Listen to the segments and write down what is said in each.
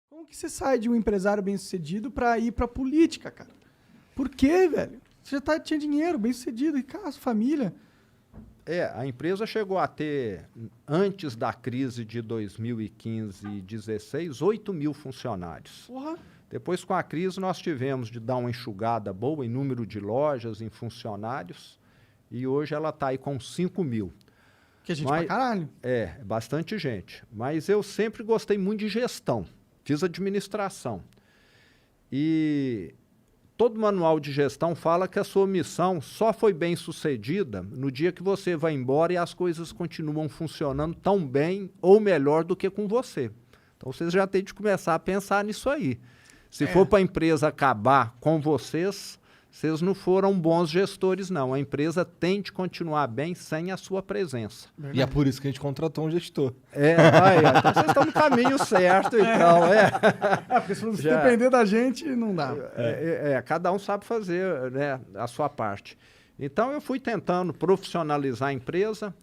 Como que você sai de um empresário bem-sucedido pra ir pra política, cara? Por quê, velho? Você já tinha dinheiro, bem-sucedido, e casa, família. A empresa chegou a ter, antes da crise de 2015 e 2016, 8 mil funcionários. Porra. Depois, com a crise, nós tivemos de dar uma enxugada boa em número de lojas, em funcionários, e hoje ela está aí com 5 mil. Que a gente pra caralho. Bastante gente. Mas eu sempre gostei muito de gestão. Fiz administração. E todo manual de gestão fala que a sua missão só foi bem sucedida no dia que você vai embora e as coisas continuam funcionando tão bem ou melhor do que com você. Então, vocês já têm de começar a pensar nisso aí. Se for para a empresa acabar com vocês, vocês não foram bons gestores, não. A empresa tem de continuar bem sem a sua presença. Verdade. E é por isso que a gente contratou um gestor. Então vocês estão no caminho certo, então. Porque se depender da gente, não dá. Cada um sabe fazer, né, a sua parte. Então, eu fui tentando profissionalizar a empresa.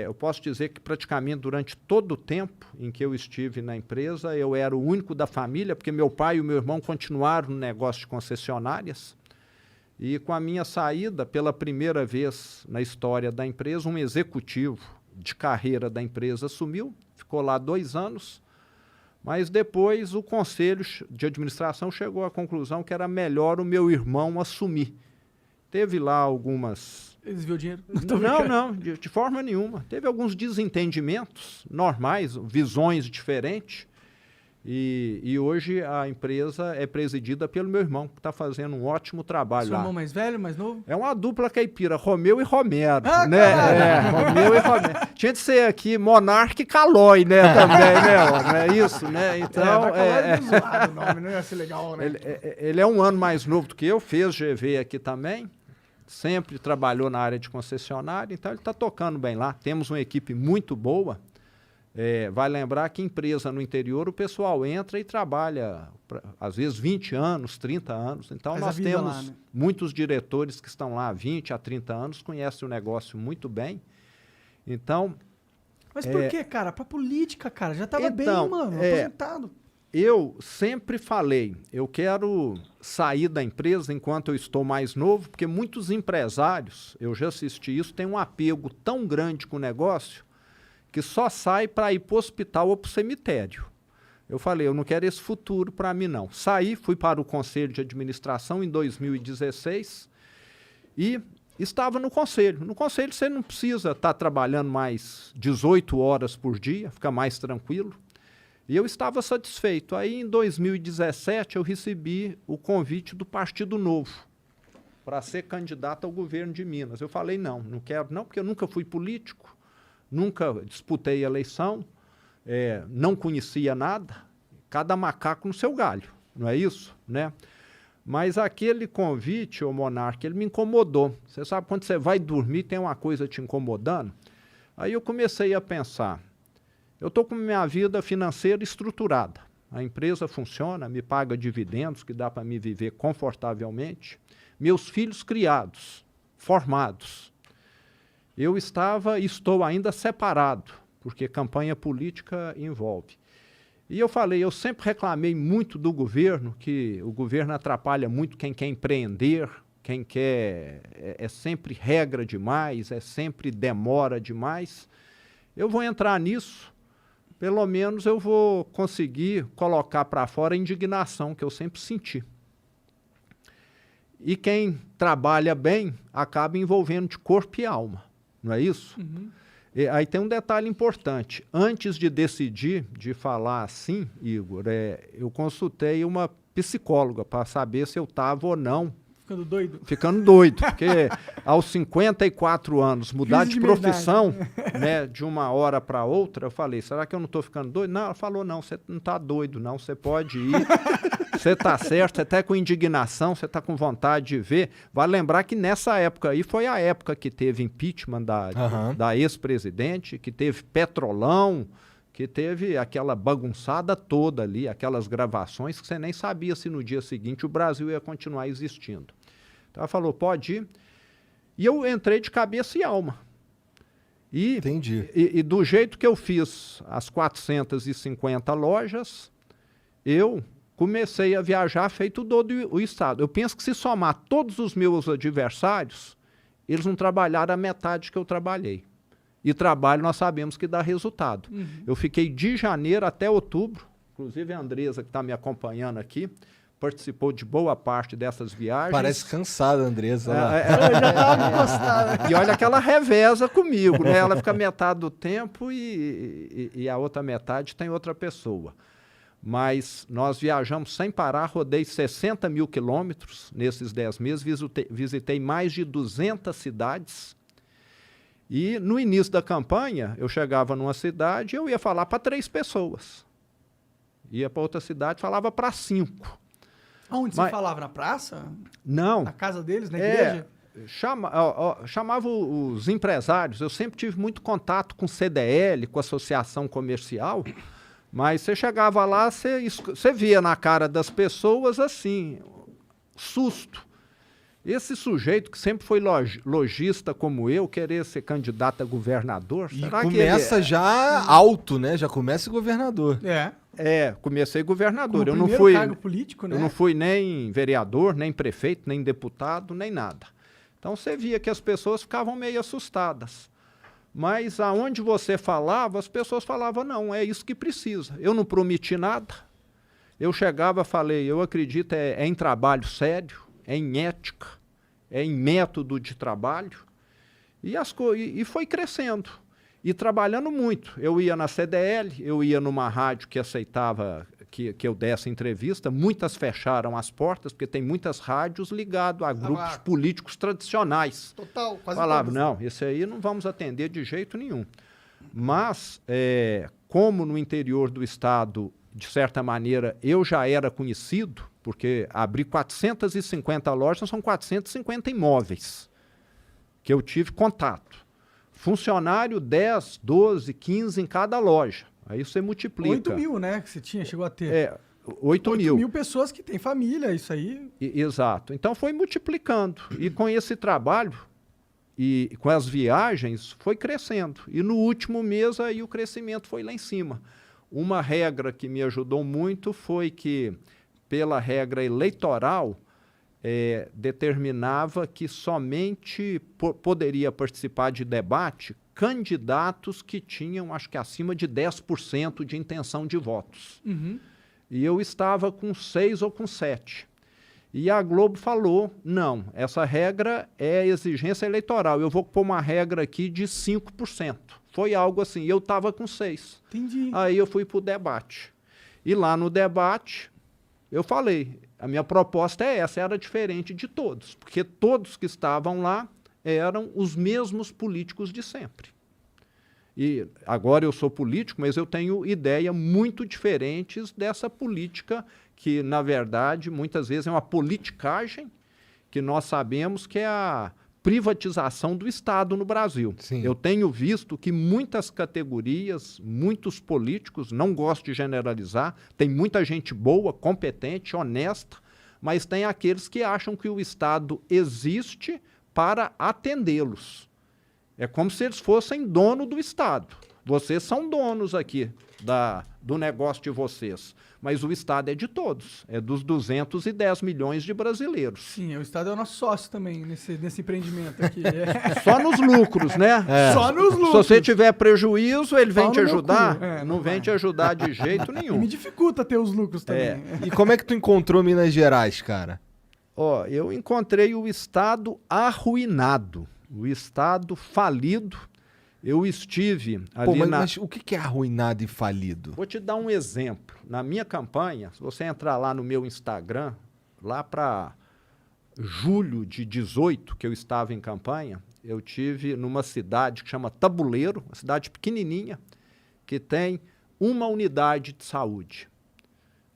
Eu posso dizer que praticamente durante todo o tempo em que eu estive na empresa, eu era o único da família, porque meu pai e o meu irmão continuaram no negócio de concessionárias. E com a minha saída, pela primeira vez na história da empresa, um executivo de carreira da empresa assumiu, ficou lá 2 anos, mas depois o conselho de administração chegou à conclusão que era melhor o meu irmão assumir. Teve lá algumas... Eles viu o dinheiro? Não, de forma nenhuma. Teve alguns desentendimentos normais, visões diferentes. E hoje a empresa é presidida pelo meu irmão, que está fazendo um ótimo trabalho lá. Seu irmão mais velho, mais novo? É uma dupla caipira, Romeu e Romero. Né? Romeu e Romero. Tinha de ser aqui Monarca e Calói, né, também, né? Não é isso, né? Então... Zoado o nome, não ia ser legal, né? Ele é um ano mais novo do que eu, fez GV aqui também. Sempre trabalhou na área de concessionária, então ele está tocando bem lá. Temos uma equipe muito boa. Vai lembrar que empresa no interior, o pessoal entra e trabalha, às vezes, 20 anos, 30 anos. Então, nós temos lá, né? Muitos diretores que estão lá há 20 a 30 anos, conhecem o negócio muito bem. Então... Mas por que, cara? Pra política, cara. Já estava bem, mano, aposentado. Eu sempre falei, eu quero sair da empresa enquanto eu estou mais novo, porque muitos empresários, eu já assisti isso, têm um apego tão grande com o negócio, que só sai para ir para o hospital ou para o cemitério. Eu falei, eu não quero esse futuro para mim, não. Saí, fui para o Conselho de Administração em 2016 e estava no Conselho. No Conselho você não precisa estar trabalhando mais 18 horas por dia, fica mais tranquilo. E eu estava satisfeito. Aí, em 2017, eu recebi o convite do Partido Novo para ser candidato ao governo de Minas. Eu falei, não quero não, porque eu nunca fui político, nunca disputei eleição, não conhecia nada, cada macaco no seu galho, não é isso? Né? Mas aquele convite, ô Monarca, ele me incomodou. Você sabe, quando você vai dormir, tem uma coisa te incomodando? Aí eu comecei a pensar, eu estou com minha vida financeira estruturada. A empresa funciona, me paga dividendos, que dá para me viver confortavelmente. Meus filhos criados, formados. Eu estava e estou ainda separado, porque campanha política envolve. E eu falei, eu sempre reclamei muito do governo, que o governo atrapalha muito quem quer empreender, quem quer... É sempre regra demais, sempre demora demais. Eu vou entrar nisso. Pelo menos eu vou conseguir colocar para fora a indignação que eu sempre senti. E quem trabalha bem acaba envolvendo de corpo e alma, não é isso? Uhum. E aí tem um detalhe importante. Antes de decidir, de falar assim, Igor, eu consultei uma psicóloga para saber se eu estava ou não ficando doido? Ficando doido, porque aos 54 anos, mudar de profissão, né, de uma hora para outra, eu falei, será que eu não estou ficando doido? Não, ela falou, não, você não está doido, não, você pode ir, você está certo, você está com indignação, você está com vontade de ver. Vale lembrar que nessa época aí foi a época que teve impeachment da ex-presidente, que teve Petrolão, que teve aquela bagunçada toda ali, aquelas gravações que você nem sabia se no dia seguinte o Brasil ia continuar existindo. Então ela falou, pode ir. E eu entrei de cabeça e alma. Entendi. E do jeito que eu fiz as 450 lojas, eu comecei a viajar feito todo o estado. Eu penso que se somar todos os meus adversários, eles não trabalharam a metade que eu trabalhei. E trabalho nós sabemos que dá resultado. Eu fiquei de janeiro até outubro, inclusive a Andresa, que está me acompanhando aqui, participou de boa parte dessas viagens. Parece cansada, Andresa. Eu já tava encostado. E olha que ela reveza comigo, né? Ela fica metade do tempo e a outra metade tem outra pessoa. Mas nós viajamos sem parar, rodei 60 mil quilômetros nesses 10 meses, visitei mais de 200 cidades. E no início da campanha, eu chegava numa cidade e eu ia falar para 3 pessoas. Ia para outra cidade, falava para 5. Onde você falava? Na praça? Não. Na casa deles, na igreja? Chamava os empresários. Eu sempre tive muito contato com CDL, com associação comercial, mas você chegava lá, você via na cara das pessoas assim, susto. Esse sujeito que sempre foi lojista como eu, querer ser candidato a governador, E será começa que ele... já alto, né? Já começa governador. Comecei governador. Como Eu não primeiro fui cargo político, né? Eu não fui nem vereador, nem prefeito, nem deputado, nem nada. Então você via que as pessoas ficavam meio assustadas. Mas aonde você falava, as pessoas falavam, não, é isso que precisa. Eu não prometi nada. Eu chegava e falei, eu acredito em trabalho sério, é em ética, é em método de trabalho. E foi crescendo. E trabalhando muito. Eu ia na CDL, eu ia numa rádio que aceitava que eu desse entrevista. Muitas fecharam as portas, porque tem muitas rádios ligadas a grupos políticos tradicionais. Total, quase Falavam, todas. não, esse aí não vamos atender de jeito nenhum. Mas, como no interior do estado, de certa maneira, eu já era conhecido, porque abri 450 lojas, são 450 imóveis que eu tive contato. Funcionário 10, 12, 15 em cada loja. Aí você multiplica. 8 mil, né? Que você chegou a ter. 8 mil. 8 mil pessoas que têm família, isso aí. Exato. Então foi multiplicando. E com esse trabalho e com as viagens, foi crescendo. E no último mês aí o crescimento foi lá em cima. Uma regra que me ajudou muito foi que, pela regra eleitoral, determinava que somente poderia participar de debate candidatos que tinham, acho que acima de 10% de intenção de votos. E eu estava com 6 ou com 7. E a Globo falou, não, essa regra é exigência eleitoral, eu vou pôr uma regra aqui de 5%. Foi algo assim, eu estava com 6. Entendi. Aí eu fui para o debate. E lá no debate, eu falei, a minha proposta é essa, era diferente de todos, porque todos que estavam lá eram os mesmos políticos de sempre. E agora eu sou político, mas eu tenho ideias muito diferentes dessa política que, na verdade, muitas vezes é uma politicagem que nós sabemos que é a privatização do Estado no Brasil. Sim. Eu tenho visto que muitas categorias, muitos políticos, não gosto de generalizar, tem muita gente boa, competente, honesta, mas tem aqueles que acham que o Estado existe para atendê-los. É como se eles fossem dono do Estado. Vocês são donos aqui do negócio de vocês, mas o Estado é de todos, é dos 210 milhões de brasileiros. Sim, o Estado é o nosso sócio também nesse empreendimento aqui. Só nos lucros, né? Só nos lucros. Se você tiver prejuízo, ele vem Pau te no meu ajudar, cu. não vem te ajudar de jeito E nenhum. me dificulta ter os lucros também. E como é que tu encontrou Minas Gerais, cara? Eu encontrei o Estado arruinado, o Estado falido. Eu estive ali Mas o que é arruinado e falido? Vou te dar um exemplo. Na minha campanha, se você entrar lá no meu Instagram, lá para julho de 18, que eu estava em campanha, eu tive numa cidade que chama Tabuleiro, uma cidade pequenininha, que tem uma unidade de saúde.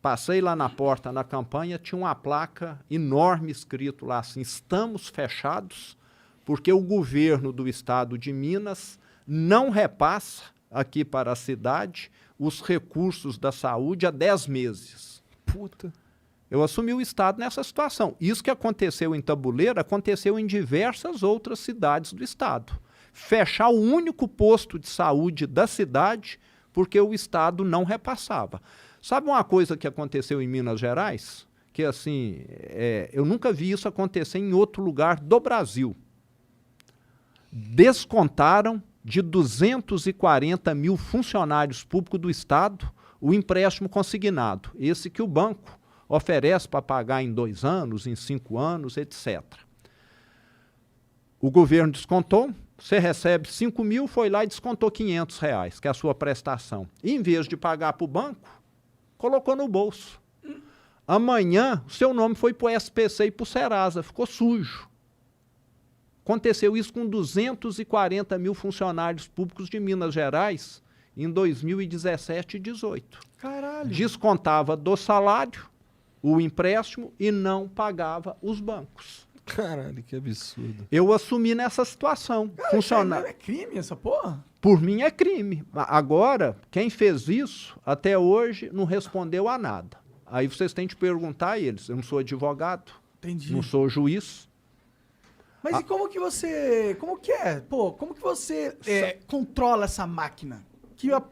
Passei lá na porta na campanha, tinha uma placa enorme escrito lá assim, estamos fechados, porque o governo do estado de Minas não repassa aqui para a cidade os recursos da saúde há 10 meses. Puta. Eu assumi o estado nessa situação. Isso que aconteceu em Tabuleiro, aconteceu em diversas outras cidades do estado. Fechar o único posto de saúde da cidade porque o Estado não repassava. Sabe uma coisa que aconteceu em Minas Gerais? Que assim, eu nunca vi isso acontecer em outro lugar do Brasil. Descontaram de 240 mil funcionários públicos do Estado o empréstimo consignado, esse que o banco oferece para pagar em 2 anos, em 5 anos, etc. O governo descontou, você recebe 5 mil, foi lá e descontou R$500, que é a sua prestação. E, em vez de pagar para o banco, colocou no bolso. Amanhã, o seu nome foi para o SPC e para o Serasa, ficou sujo. Aconteceu isso com 240 mil funcionários públicos de Minas Gerais em 2017 e 2018. Caralho. Descontava do salário o empréstimo e não pagava os bancos. Caralho, que absurdo. Eu assumi nessa situação. É crime essa porra? Por mim é crime. Agora, quem fez isso, até hoje, não respondeu a nada. Aí vocês têm de perguntar a eles. Eu não sou advogado, Entendi. não sou juiz. Mas e como que você... Como que é? Pô, como que você controla essa máquina?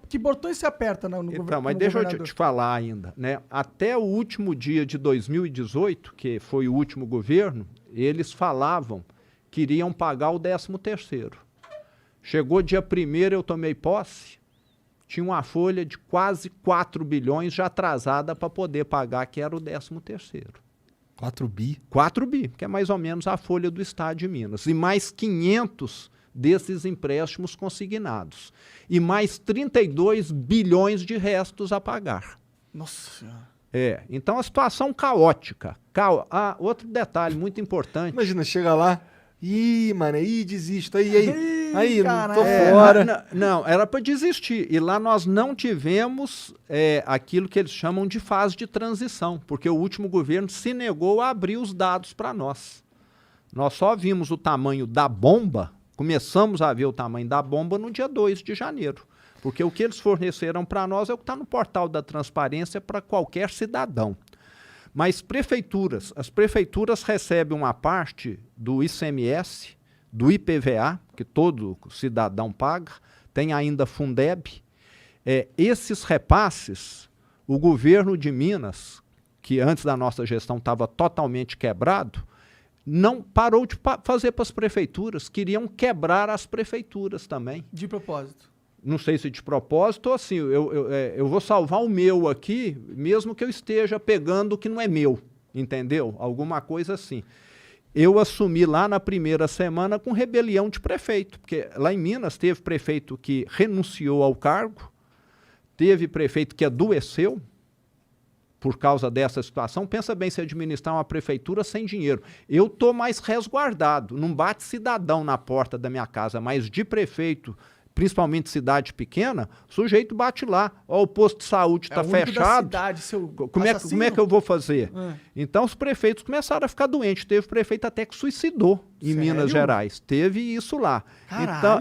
Que botões você aperta no governo? Então, mas deixa eu te falar ainda, né? Até o último dia de 2018, que foi o último governo, eles falavam que iriam pagar o 13º. Chegou dia 1º, eu tomei posse, tinha uma folha de quase 4 bilhões já atrasada para poder pagar, que era o 13º. 4 bi? 4 bi, que é mais ou menos a folha do Estado de Minas. E mais 500 desses empréstimos consignados. E mais 32 bilhões de restos a pagar. Nossa Senhora. Então a situação caótica. Outro detalhe muito importante. Imagina, chega lá, mano, desisto, aí, não tô caralho. fora. Não, era para desistir. E lá nós não tivemos aquilo que eles chamam de fase de transição, porque o último governo se negou a abrir os dados para nós. Nós só vimos o tamanho da bomba, começamos a ver o tamanho da bomba no dia 2 de janeiro. Porque o que eles forneceram para nós é o que está no portal da transparência para qualquer cidadão. Mas as prefeituras recebem uma parte do ICMS, do IPVA, que todo cidadão paga, tem ainda Fundeb. Esses repasses, o governo de Minas, que antes da nossa gestão estava totalmente quebrado, não parou de fazer para as prefeituras, queriam quebrar as prefeituras também. De propósito. Não sei se de propósito ou assim, eu vou salvar o meu aqui, mesmo que eu esteja pegando o que não é meu, entendeu? Alguma coisa assim. Eu assumi lá na primeira semana com rebelião de prefeito, porque lá em Minas teve prefeito que renunciou ao cargo, teve prefeito que adoeceu por causa dessa situação. Pensa bem se administrar uma prefeitura sem dinheiro. Eu estou mais resguardado, não bate cidadão na porta da minha casa, mas de prefeito, principalmente cidade pequena, o sujeito bate lá, ó, o posto de saúde está fechado, como é que eu vou fazer? Então os prefeitos começaram a ficar doentes, teve prefeito até que suicidou em Minas Gerais, teve isso lá.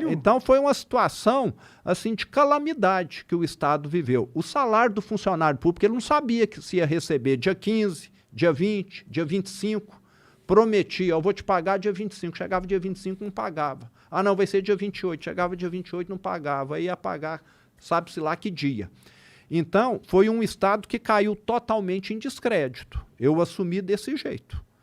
Então foi uma situação assim de calamidade que o Estado viveu. O salário do funcionário público, ele não sabia que se ia receber dia 15, dia 20, dia 25, prometia, eu vou te pagar dia 25, chegava dia 25 não pagava. Ah, não, vai ser dia 28, chegava dia 28 não pagava, ia pagar sabe-se lá que dia. Então, foi um Estado que caiu totalmente em descrédito. Eu assumi desse jeito.